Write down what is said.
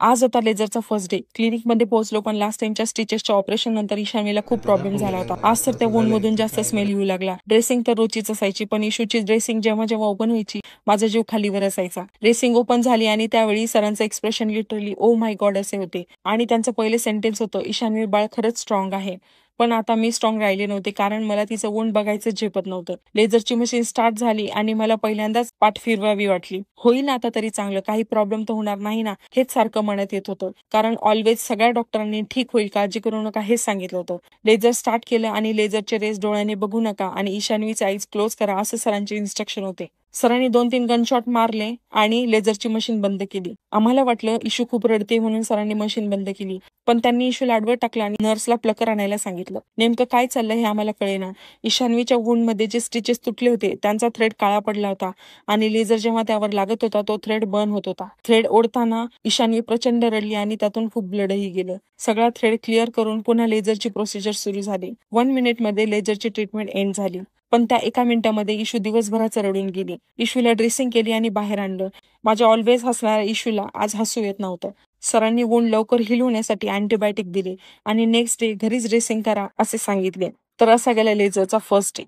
आज होता लेझरचा first day. क्लिनिकमध्ये पोहोचलो पण लास्ट टाइमच्या स्टिचेसच्या ऑपरेशन नंतर ईशान्वीला खूप प्रॉब्लेम झाला होता. आज तर त्या वूंडमधून जास्त स्मेल येऊ लागला. ड्रेसिंग तर रोजचीच असायची पण इशूची ड्रेसिंग जेव्हा जेव्हा ओपन व्हायची माझा जीव खालीवर असायचा. ड्रेसिंग ओपन झाली आणि त्यावेळी सरांचं expression literally oh my God असे होते आणि त्यांचं पहिले सेंटेन्स होतं, ईशान्वी बाळ खरंच स्ट्रॉंग आहे. पण आता मी स्ट्रॉंग राहिले नव्हते कारण मला तिचं वूंड बघायचं झेपत नव्हतं. लेझरची मशीन स्टार्ट झाली आणि मला पहिल्यांदाच पाठ फिरवावी वाटली. होईल ना आता तरी चांगलं, काही प्रॉब्लेम तर होणार नाही ना, हेच सारखं म्हणत येत होतं. कारण ऑलवेज सगळ्या डॉक्टरांनी ठीक होईल, काळजी करू नका हेच सांगितलं होतं. लेझर स्टार्ट केलं आणि लेझरचे रेस डोळ्याने बघू नका आणि ईशान्वीचे आईज क्लोज करा असं सरांचे इन्स्ट्रक्शन होते. सरांनी 2-3 गनशॉट मारले आणि लेझरची मशीन बंद केली. आम्हाला वाटलं इशू खूप रडते म्हणून सरांनी मशीन बंद केली. पण त्यांनी इशूला आडवं टाकलं आणि नर्सला प्लकर आणायला सांगितलं. नेमकं काय चाललं हे आम्हाला कळेना. ईशान्वीच्या वूंडमध्ये जे स्टिचेस तुटले होते त्यांचा थ्रेड काळा पडला होता आणि लेझर जेव्हा त्यावर लागत होता तो थ्रेड बर्न होत होता. थ्रेड ओढताना ईशान्वी प्रचंड रडली आणि त्यातून खूप ब्लडही गेलं. सगळा थ्रेड क्लिअर करून पुन्हा लेझरची प्रोसिजर सुरू झाली. 1 मिनिटमध्ये लेझरची ट्रीटमेंट एंड झाली. पण त्या 1 मिनिटामध्ये इशू दिवसभराचं रडून गेली. इशूला ड्रेसिंग केली आणि बाहेर आणलं. माझ्या ऑलवेज हसणाऱ्या इशूला आज हसू येत नव्हतं. सरांनी वूंड लवकर हील होण्यासाठी अँटीबायोटिक दिले आणि नेक्स्ट डे घरीच ड्रेसिंग करा असे सांगितले. तर असा गेला लेझरचा फर्स्ट डे.